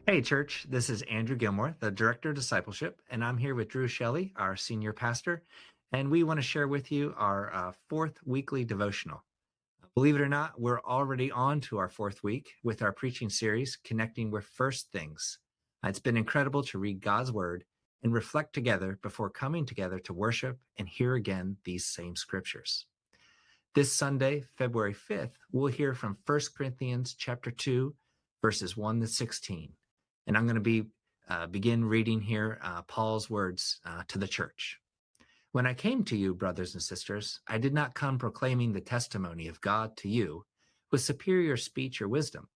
Hey, church, this is Andrew Gilmore, the Director of Discipleship, and I'm here with Drew Shelley, our Senior Pastor, and we want to share with you our fourth weekly devotional. Believe it or not, we're already on to our fourth week with our preaching series, Connecting with First Things. It's been incredible to read God's Word and reflect together before coming together to worship and hear again these same scriptures. This Sunday, February 5th, we'll hear from 1 Corinthians chapter 2, verses 1 to 16. And I'm going to begin reading here Paul's words to the church. When I came to you, brothers and sisters, I did not come proclaiming the testimony of God to you with superior speech or wisdom,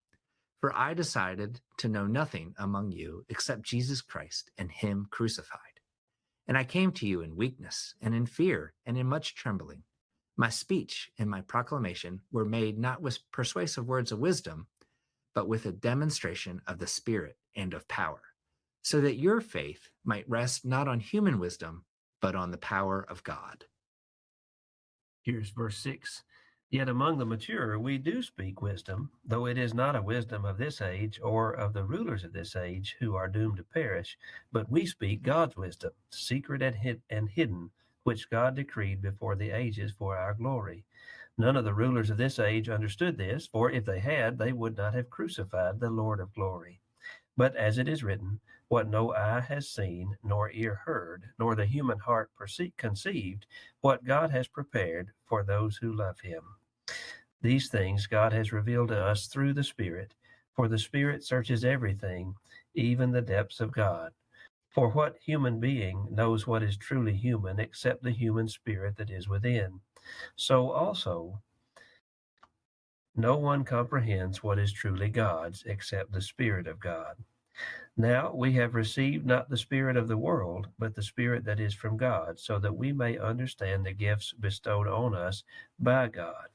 for I decided to know nothing among you except Jesus Christ and him crucified. And I came to you in weakness and in fear and in much trembling. My speech and my proclamation were made not with persuasive words of wisdom, but with a demonstration of the Spirit and of power, so that your faith might rest not on human wisdom, but on the power of God. Here's verse 6. Yet among the mature we do speak wisdom, though it is not a wisdom of this age or of the rulers of this age who are doomed to perish, but we speak God's wisdom, secret and hidden, which God decreed before the ages for our glory. None of the rulers of this age understood this, for if they had, they would not have crucified the Lord of glory. But as it is written, what no eye has seen, nor ear heard, nor the human heart conceived, what God has prepared for those who love him. These things God has revealed to us through the Spirit, for the Spirit searches everything, even the depths of God. For what human being knows what is truly human except the human spirit that is within? So also, no one comprehends what is truly God's except the Spirit of God. Now we have received not the spirit of the world, but the Spirit that is from God, so that we may understand the gifts bestowed on us by God,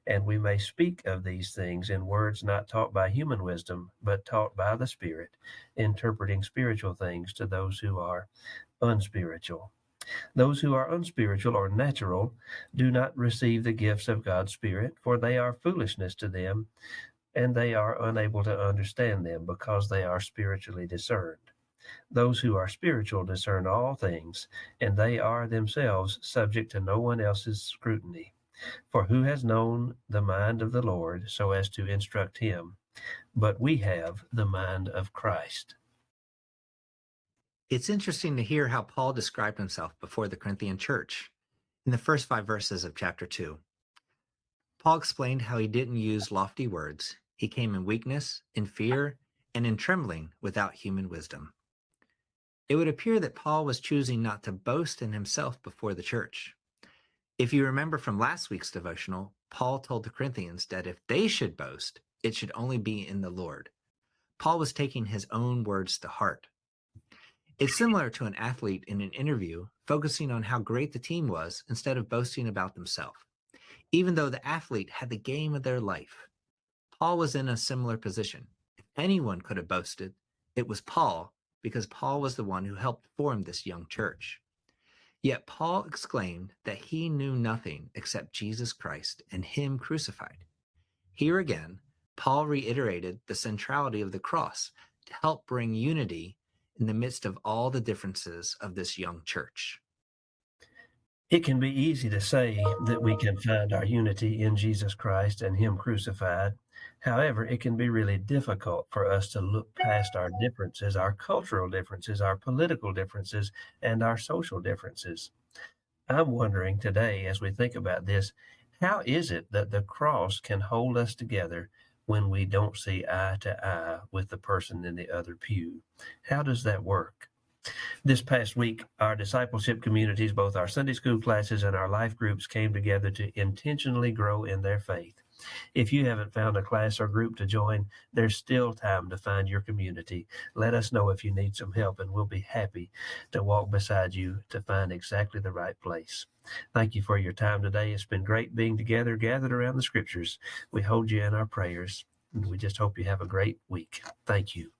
and we may speak of these things in words not taught by human wisdom, but taught by the Spirit, interpreting spiritual things to those who are unspiritual. Those who are unspiritual or natural do not receive the gifts of God's Spirit, for they are foolishness to them, and they are unable to understand them because they are spiritually discerned. Those who are spiritual discern all things, and they are themselves subject to no one else's scrutiny. For who has known the mind of the Lord so as to instruct him? But we have the mind of Christ. It's interesting to hear how Paul described himself before the Corinthian church in the first 5 verses of chapter 2. Paul explained how he didn't use lofty words. He came in weakness, in fear, and in trembling without human wisdom. It would appear that Paul was choosing not to boast in himself before the church. If you remember from last week's devotional, Paul told the Corinthians that if they should boast, it should only be in the Lord. Paul was taking his own words to heart. It's similar to an athlete in an interview focusing on how great the team was instead of boasting about themselves, even though the athlete had the game of their life. Paul was in a similar position. If anyone could have boasted, it was Paul, because Paul was the one who helped form this young church. Yet Paul exclaimed that he knew nothing except Jesus Christ and him crucified. Here again, Paul reiterated the centrality of the cross to help bring unity in the midst of all the differences of this young church. It can be easy to say that we can find our unity in Jesus Christ and him crucified. However, it can be really difficult for us to look past our differences, our cultural differences, our political differences, and our social differences. I'm wondering today, as we think about this, how is it that the cross can hold us together when we don't see eye to eye with the person in the other pew? How does that work? This past week, our discipleship communities, both our Sunday school classes and our life groups, came together to intentionally grow in their faith. If you haven't found a class or group to join, there's still time to find your community. Let us know if you need some help, and we'll be happy to walk beside you to find exactly the right place. Thank you for your time today. It's been great being together, gathered around the scriptures. We hold you in our prayers, and we just hope you have a great week. Thank you.